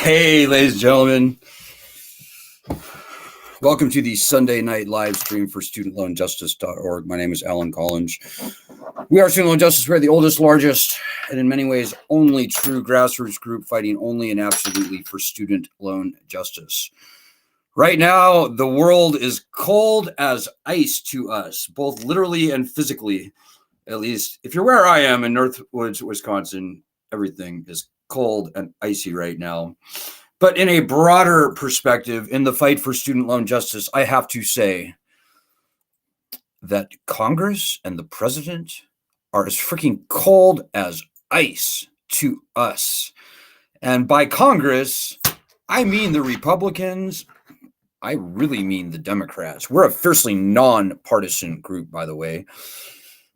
Hey, ladies and gentlemen, welcome to the Sunday night live stream for studentloanjustice.org. My name is Alan Collins. We are Student Loan Justice. We're the oldest, largest, and in many ways only true grassroots group fighting only and absolutely for student loan justice. Right now, the world is cold as ice to us, both literally and physically. At least if you're where I am in Northwoods, Wisconsin, everything is cold and icy right now. But in a broader perspective, in the fight for student loan justice, I have to say that Congress and the president are as freaking cold as ice to us. And by Congress, I mean the Republicans. I really mean the Democrats. We're a fiercely nonpartisan group, by the way.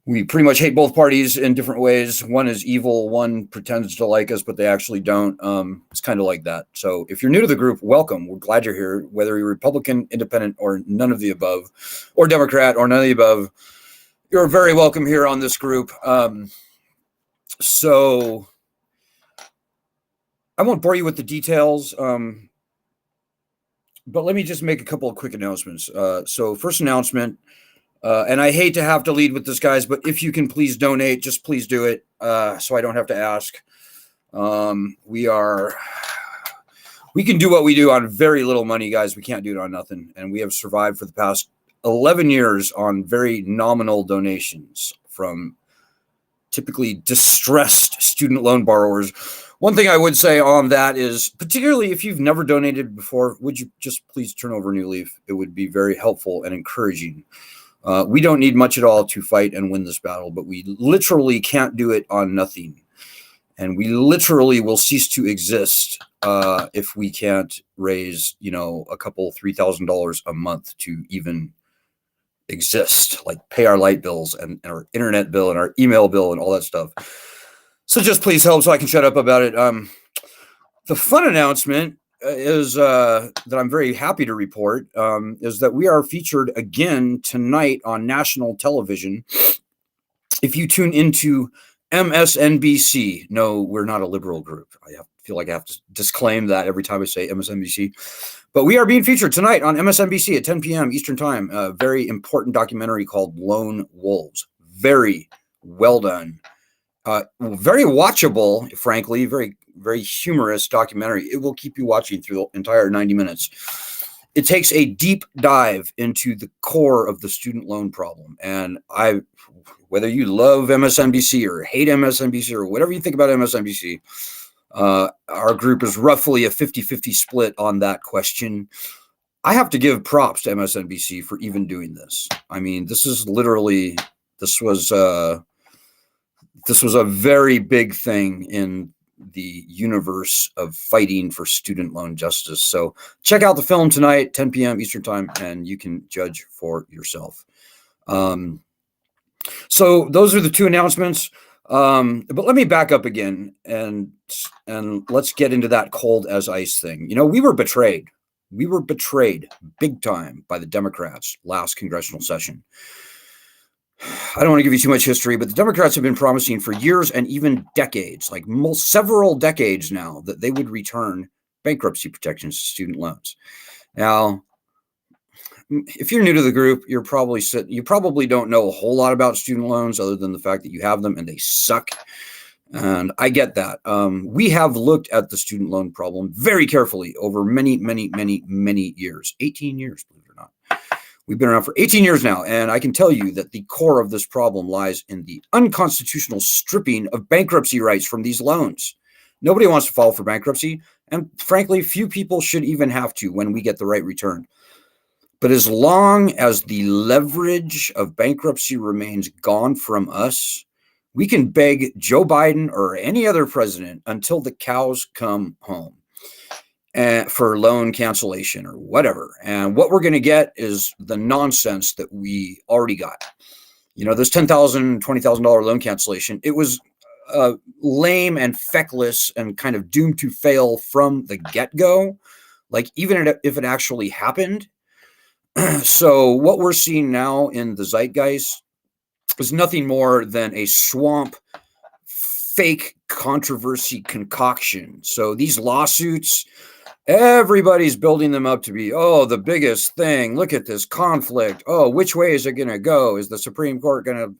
We pretty much hate both parties in different ways. One is evil, one pretends to like us, but they actually don't. It's kind of like that. So if you're new to the group, welcome. We're glad you're here, whether you're Republican, Independent, or none of the above, or Democrat, or none of the above. You're very welcome here on this group. So I won't bore you with the details, but let me just make a couple of quick announcements. So first announcement, and I hate to have to lead with this, guys, but if you can please donate, just please do it, so I don't have to ask. We can do what we do on very little money, guys. We can't do it on nothing. And we have survived for the past 11 years on very nominal donations from typically distressed student loan borrowers. One thing I would say on that is, particularly if you've never donated before, would you just please turn over a new leaf? It would be very helpful and encouraging. We don't need much at all to fight and win this battle, but we literally can't do it on nothing. And we literally will cease to exist if we can't raise, a couple $3,000 a month to even exist, like pay our light bills and our internet bill and our email bill and all that stuff. So just please help so I can shut up about it. The fun announcement is that I'm very happy to report is that we are featured again tonight on national television. If you tune into MSNBC, no, we're not a liberal group. Feel like I have to disclaim that every time I say MSNBC. But we are being featured tonight on MSNBC at 10 p.m. Eastern Time. A very important documentary called Lone Wolves. Very well done. Very watchable, frankly. Very, very humorous documentary. It will keep you watching through the entire 90 minutes. It takes a deep dive into the core of the student loan problem. And whether you love MSNBC or hate MSNBC or whatever you think about MSNBC, our group is roughly a 50-50 split on that question. I have to give props to MSNBC for even doing this. I mean, this was a very big thing in the universe of fighting for student loan justice. So check out the film tonight, 10 p.m. Eastern Time, and you can judge for yourself. So those are the two announcements. But let me back up again and let's get into that cold as ice thing. We were betrayed. We were betrayed big time by the Democrats last congressional session. I don't want to give you too much history, but the Democrats have been promising for years and even decades, like several decades now, that they would return bankruptcy protections to student loans. Now, if you're new to the group, you probably don't know a whole lot about student loans other than the fact that you have them and they suck. And I get that. We have looked at the student loan problem very carefully over many, many, many, many years, 18 years, believe it or not. We've been around for 18 years now, and I can tell you that the core of this problem lies in the unconstitutional stripping of bankruptcy rights from these loans. Nobody wants to file for bankruptcy, and frankly, few people should even have to when we get the right return. But as long as the leverage of bankruptcy remains gone from us, We can beg Joe Biden or any other president until the cows come home for loan cancellation or whatever. And what we're going to get is the nonsense that we already got. You know, this $10,000, $20,000 loan cancellation, it was lame and feckless and kind of doomed to fail from the get-go. Like, even if it actually happened. So what we're seeing now in the zeitgeist is nothing more than a swamp fake controversy concoction. So these lawsuits, everybody's building them up to be, oh, the biggest thing. Look at this conflict. Oh, which way is it going to go? Is the Supreme Court going to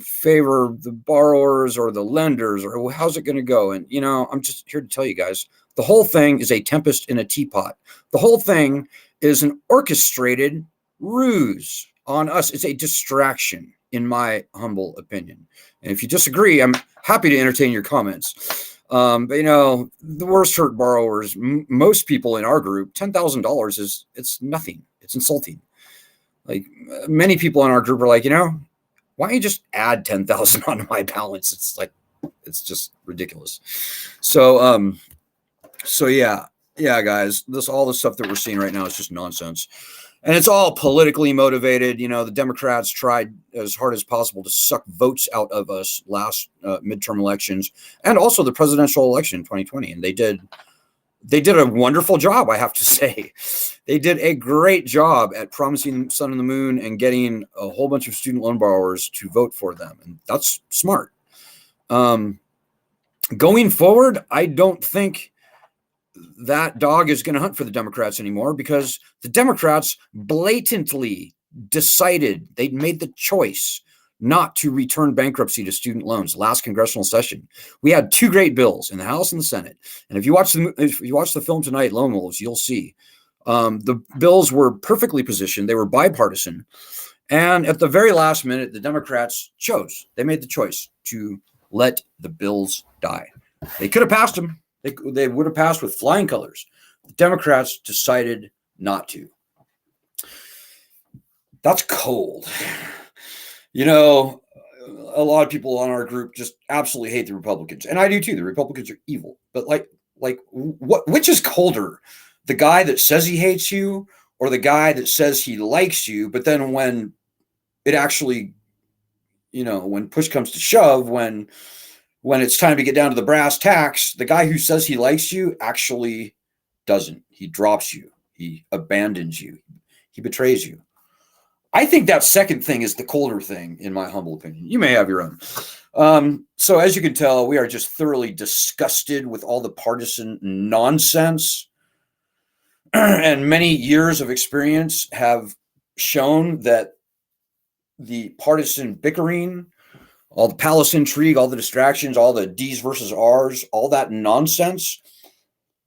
favor the borrowers or the lenders, or how's it going to go? And, you know, I'm just here to tell you guys, the whole thing is a tempest in a teapot. The whole thing is an orchestrated ruse on us. It's a distraction, in my humble opinion. And if you disagree, I'm happy to entertain your comments. But, you know, the worst hurt borrowers, most people in our group, $10,000 it's nothing. It's insulting. Like, many people in our group are like, you know, why don't you just add 10,000 onto my balance? It's like, it's just ridiculous. So, yeah, guys, all the stuff that we're seeing right now is just nonsense. And it's all politically motivated. You know, the Democrats tried as hard as possible to suck votes out of us last midterm elections, and also the presidential election in 2020. And they did a wonderful job, I have to say. They did a great job at promising sun and the moon and getting a whole bunch of student loan borrowers to vote for them. And that's smart. Going forward, I don't think that dog is going to hunt for the Democrats anymore, because the Democrats blatantly decided, they'd made the choice not to return bankruptcy to student loans last congressional session. We had two great bills in the House and the Senate. And if you watch the film tonight, Lone Wolves, you'll see the bills were perfectly positioned. They were bipartisan. And at the very last minute, the Democrats they made the choice to let the bills die. They could have passed them. They would have passed with flying colors. The Democrats decided not to. That's cold. You know, a lot of people on our group just absolutely hate the Republicans. And I do too. The Republicans are evil. But which is colder? The guy that says he hates you, or the guy that says he likes you, but then when it actually, you know, when push comes to shove, when it's time to get down to the brass tacks, the guy who says he likes you actually doesn't. He drops you. He abandons you. He betrays you. I think that second thing is the colder thing, in my humble opinion. You may have your own. So as you can tell, we are just thoroughly disgusted with all the partisan nonsense. And many years of experience have shown that the partisan bickering, all the palace intrigue, all the distractions, all the D's versus R's, all that nonsense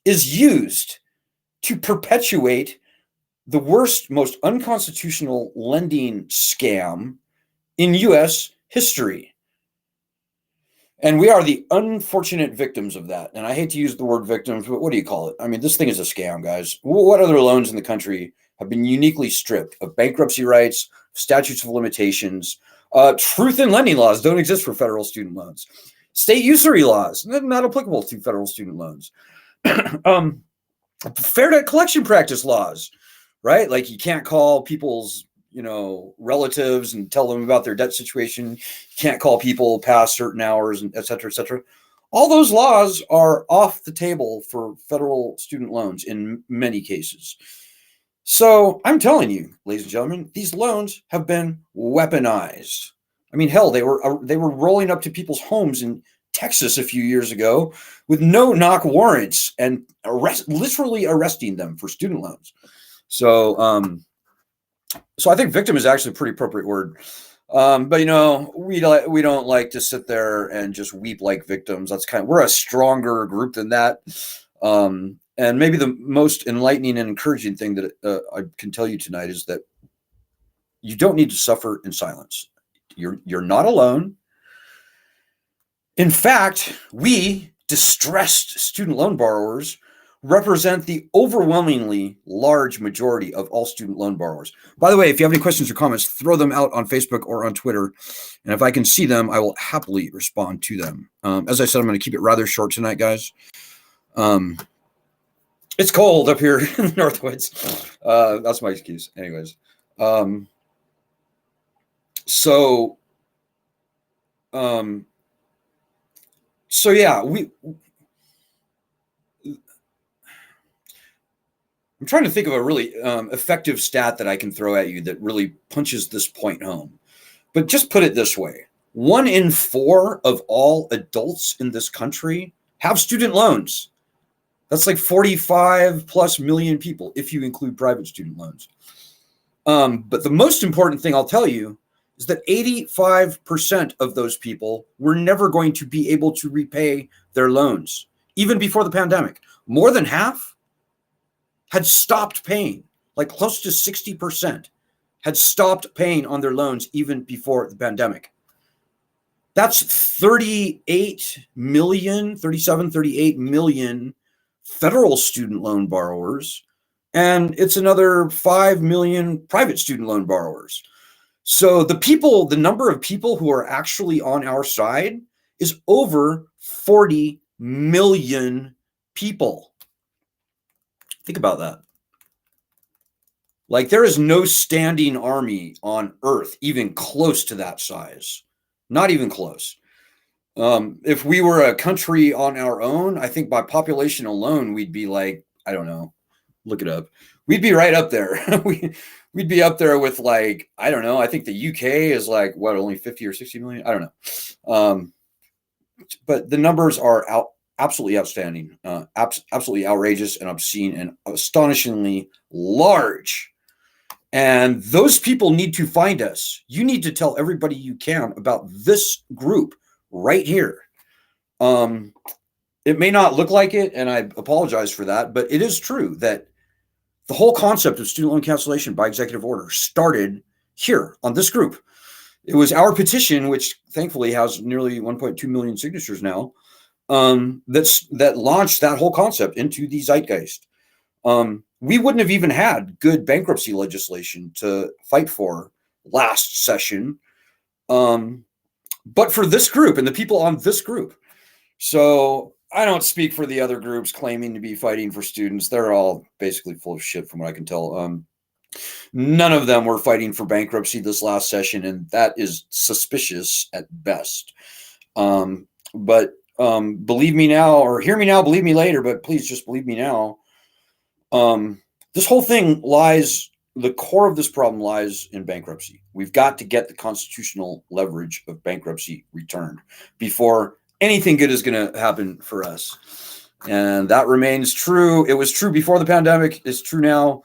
is used to perpetuate the worst, most unconstitutional lending scam in U.S. history. And we are the unfortunate victims of that. And I hate to use the word victims, but what do you call it? I mean, this thing is a scam, guys. What other loans in the country have been uniquely stripped of bankruptcy rights, statutes of limitations? Truth in lending laws don't exist for federal student loans. State usury laws, not applicable to federal student loans. Fair debt collection practice laws, right? Like, you can't call people's, you know, relatives and tell them about their debt situation. You can't call people past certain hours, and et cetera, et cetera. All those laws are off the table for federal student loans in many cases. So I'm telling you, ladies and gentlemen, these loans have been weaponized. I mean, hell, they were rolling up to people's homes in Texas a few years ago with no-knock warrants and literally arresting them for student loans. So I think victim is actually a pretty appropriate word. But, you know, we don't like to sit there and just weep like victims. We're a stronger group than that. And maybe the most enlightening and encouraging thing that I can tell you tonight is that you don't need to suffer in silence. You're not alone. In fact, we, distressed student loan borrowers, represent the overwhelmingly large majority of all student loan borrowers. By the way, if you have any questions or comments, throw them out on Facebook or on Twitter. And if I can see them, I will happily respond to them. As I said, I'm going to keep it rather short tonight, guys. It's cold up here in the Northwoods. That's my excuse. Anyways. So yeah, I'm trying to think of a really effective stat that I can throw at you that really punches this point home. But just put it this way. 1 in 4 of all adults in this country have student loans. That's like 45 plus million people if you include private student loans. But the most important thing I'll tell you is that 85% of those people were never going to be able to repay their loans, even before the pandemic. More than half had stopped paying, like close to 60% had stopped paying on their loans even before the pandemic. That's 38 million federal student loan borrowers, and it's another 5 million private student loan borrowers. So the number of people who are actually on our side is over 40 million people. Think about that. Like, there is no standing army on earth even close to that size. Not even close. If we were a country on our own, I think by population alone, we'd be like, I don't know, look it up. We'd be right up there. We'd be up there with, like, I don't know. I think the UK is like, what, only 50 or 60 million? I don't know. But the numbers are absolutely outstanding, absolutely outrageous and obscene and astonishingly large. And those people need to find us. You need to tell everybody you can about this group right here. It may not look like it, and I apologize for that, but it is true that the whole concept of student loan cancellation by executive order started here on this group. It was our petition, which thankfully has nearly 1.2 million signatures now, that launched that whole concept into the zeitgeist. We wouldn't have even had good bankruptcy legislation to fight for last session, but for this group and the people on this group. So I don't speak for the other groups claiming to be fighting for students. They're all basically full of shit from what I can tell. None of them were fighting for bankruptcy this last session, and that is suspicious at best. But believe me now, or hear me now, believe me later, but please just believe me now. This whole thing the core of this problem lies in bankruptcy. We've got to get the constitutional leverage of bankruptcy returned before anything good is going to happen for us. And that remains true. It was true before the pandemic. It's true now.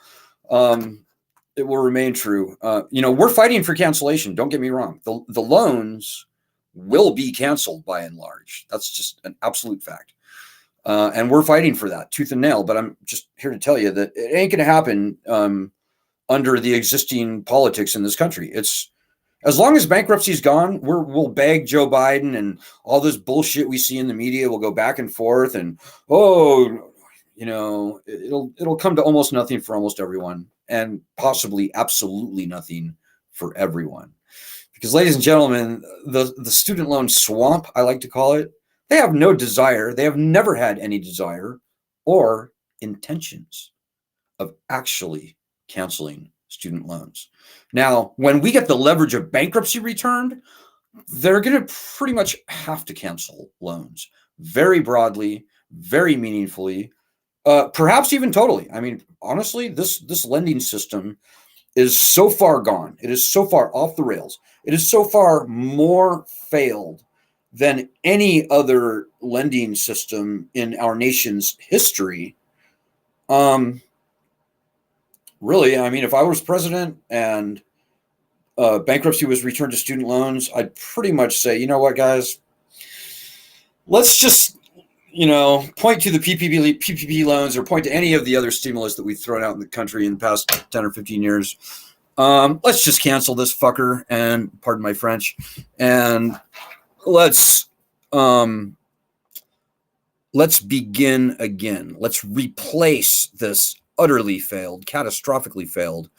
It will remain true. We're fighting for cancellation. Don't get me wrong. The loans will be canceled by and large. That's just an absolute fact. And we're fighting for that tooth and nail, but I'm just here to tell you that it ain't going to happen under the existing politics in this country. It's as long as bankruptcy is gone, we'll beg Joe Biden, and all this bullshit we see in the media will go back and forth, and it'll come to almost nothing for almost everyone, and possibly absolutely nothing for everyone. Because, ladies and gentlemen, the student loan swamp, I like to call it, they have no desire. They have never had any desire or intentions of actually canceling student loans. Now, when we get the leverage of bankruptcy returned, they're going to pretty much have to cancel loans very broadly, very meaningfully, perhaps even totally. I mean, honestly, this lending system is so far gone. It is so far off the rails. It is so far more failed than any other lending system in our nation's history. Really, I mean, if I was president and bankruptcy was returned to student loans, I'd pretty much say, you know what, guys, let's just, point to the PPP loans or point to any of the other stimulus that we've thrown out in the country in the past 10 or 15 years. Let's just cancel this fucker, and pardon my French, and let's let's begin again. Let's replace this utterly failed, catastrophically failed.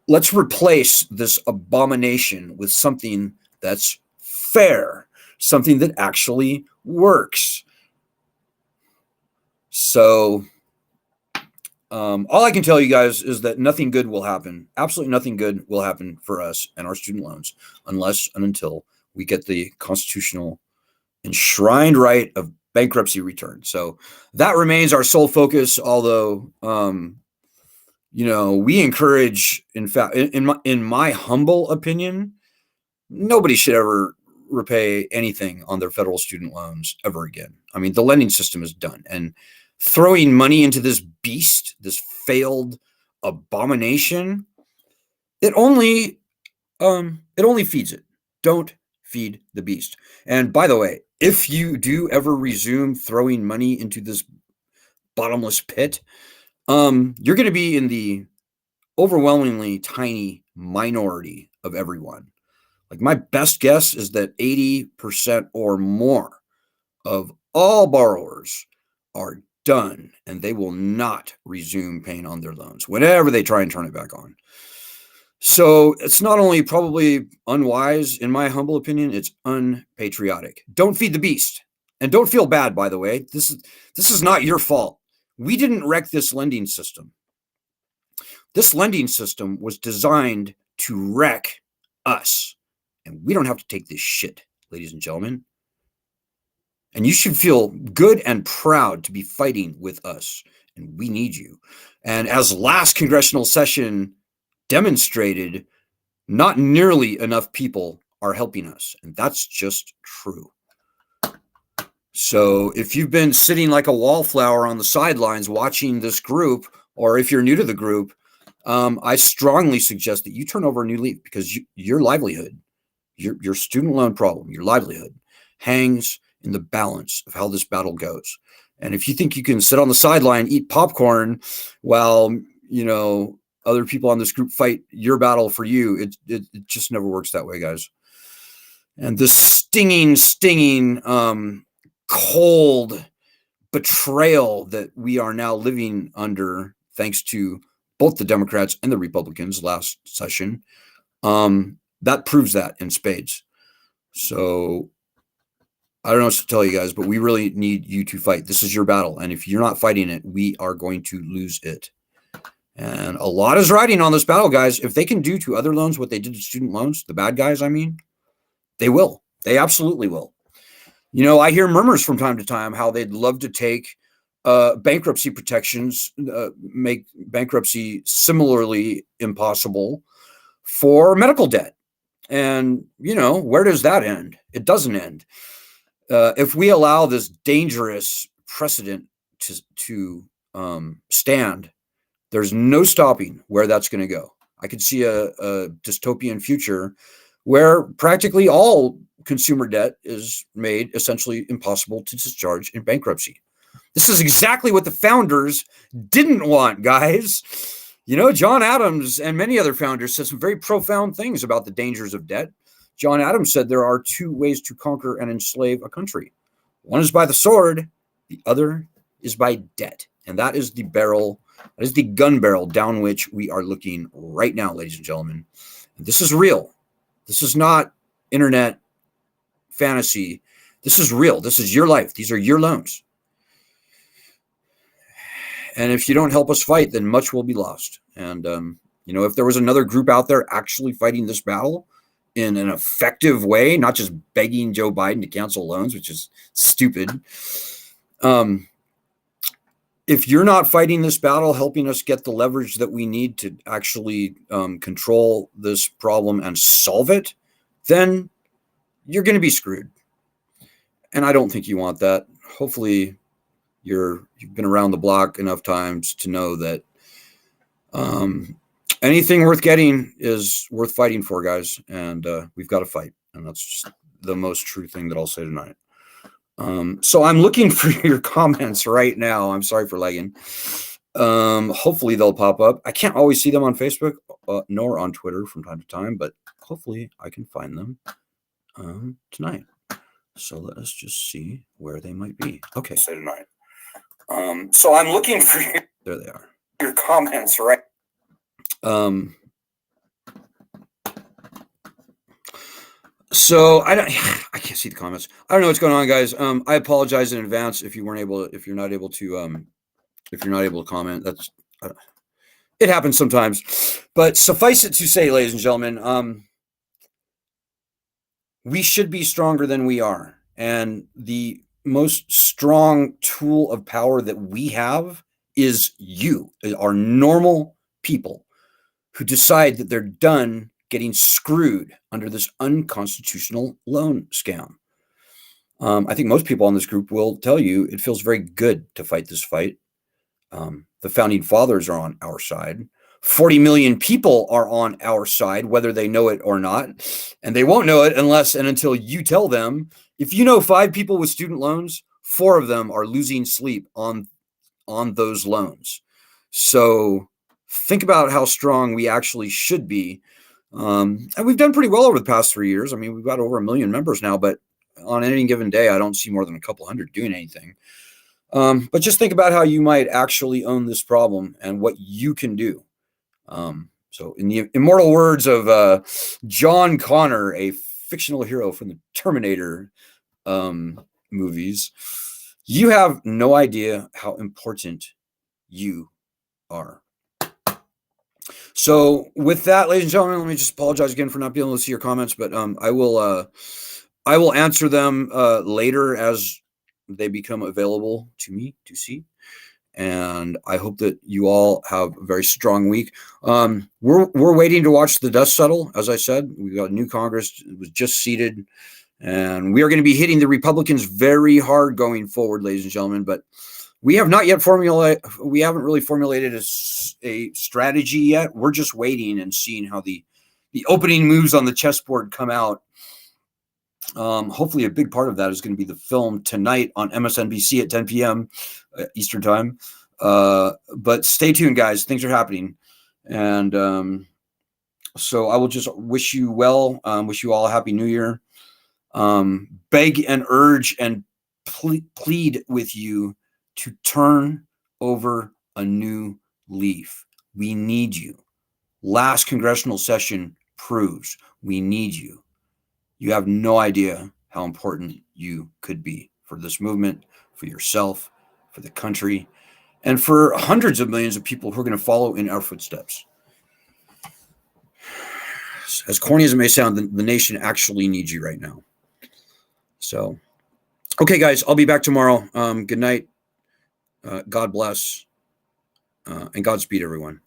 Let's replace this abomination with something that's fair, something that actually works. So all I can tell you guys is that nothing good will happen. Absolutely nothing good will happen for us and our student loans unless and until we get the constitutional enshrined right of bankruptcy return. So that remains our sole focus, although we encourage, in fact, in my humble opinion, nobody should ever repay anything on their federal student loans ever again. I mean, the lending system is done, and throwing money into this beast, this failed abomination, it only feeds it. Don't feed the beast. And by the way, if you do ever resume throwing money into this bottomless pit, you're going to be in the overwhelmingly tiny minority of everyone. Like, my best guess is that 80% or more of all borrowers are done, and they will not resume paying on their loans whenever they try and turn it back on. So it's not only probably unwise, in my humble opinion, it's unpatriotic. Don't feed the beast. And don't feel bad, by the way. This is not your fault. We didn't wreck this lending system. This lending system was designed to wreck us. And we don't have to take this shit, ladies and gentlemen. And you should feel good and proud to be fighting with us. And we need you. And as last congressional session demonstrated, not nearly enough people are helping us. And that's just true. So if you've been sitting like a wallflower on the sidelines watching this group, or if you're new to the group, I strongly suggest that you turn over a new leaf, because your livelihood, your student loan problem, your livelihood hangs in the balance of how this battle goes. And if you think you can sit on the sideline, eat popcorn while, other people on this group fight your battle for you, it just never works that way, guys. And this stinging, cold betrayal that we are now living under, thanks to both the Democrats and the Republicans last session, that proves that in spades. So I don't know what to tell you guys, but we really need you to fight. This is your battle. And if you're not fighting it, we are going to lose it. And a lot is riding on this battle, guys. If they can do to other loans what they did to student loans, the bad guys, I mean, they will. They absolutely will. I hear murmurs from time to time how they'd love to take bankruptcy protections, make bankruptcy similarly impossible for medical debt. And, where does that end? It doesn't end. If we allow this dangerous precedent to stand, there's no stopping where that's going to go. I could see a dystopian future where practically all consumer debt is made essentially impossible to discharge in bankruptcy. This is exactly what the founders didn't want, guys. John Adams and many other founders said some very profound things about the dangers of debt. John Adams said there are two ways to conquer and enslave a country. One is by the sword, the other is by debt. And that is the gun barrel down which we are looking right now, ladies and gentlemen. And this is real. This is not internet fantasy. This is real. This is your life. These are your loans. And if you don't help us fight, then much will be lost. And, if there was another group out there actually fighting this battle in an effective way, not just begging Joe Biden to cancel loans, which is stupid. If you're not fighting this battle, helping us get the leverage that we need to actually control this problem and solve it, then you're going to be screwed. And I don't think you want that. Hopefully you've been around the block enough times to know that anything worth getting is worth fighting for, guys. And we've got to fight. And that's just the most true thing that I'll say tonight. So I'm looking for your comments right now. I'm sorry for lagging. Hopefully they'll pop up. I can't always see them on Facebook nor on Twitter from time to time, but hopefully I can find them tonight. So let us just see where they might be. Okay. Say tonight. So I'm looking for there they are. Your comments, right? So I can't see the comments. I don't know what's going on, guys. I apologize in advance if you're not able to comment. That's it happens sometimes. But suffice it to say, ladies and gentlemen, we should be stronger than we are. And the most strong tool of power that we have is you, our normal people who decide that they're done getting screwed under this unconstitutional loan scam. I think most people on this group will tell you it feels very good to fight this fight. The founding fathers are on our side. 40 million people are on our side, whether they know it or not. And they won't know it unless and until you tell them. If you know 5 people with student loans, 4 of them are losing sleep on those loans. So think about how strong we actually should be. And we've done pretty well over the past 3 years. I mean, we've got over 1 million members now, but on any given day, I don't see more than a couple hundred doing anything. But just think about how you might actually own this problem and what you can do. So in the immortal words of John Connor, a fictional hero from the Terminator movies, you have no idea how important you are. So with that, ladies and gentlemen, let me just apologize again for not being able to see your comments, but I will answer them later as they become available to me to see. And I hope that you all have a very strong week. We're waiting to watch the dust settle. As I said, we got a new Congress. It was just seated, and we are going to be hitting the Republicans very hard going forward, ladies and gentlemen. But we have not yet we haven't really formulated a strategy yet. We're just waiting and seeing how the opening moves on the chessboard come out. Hopefully a big part of that is going to be the film tonight on MSNBC at 10 p.m. Eastern time. But stay tuned, guys. Things are happening. And so I will just wish you well. Wish you all a happy new year. Beg and urge and plead with you to turn over a new leaf. We need you. Last congressional session proves we need you. You have no idea how important you could be for this movement, for yourself, for the country, and for hundreds of millions of people who are going to follow in our footsteps. As corny as it may sound, the nation actually needs you right now. So, okay, guys, I'll be back tomorrow. Good night. God bless. And Godspeed, everyone.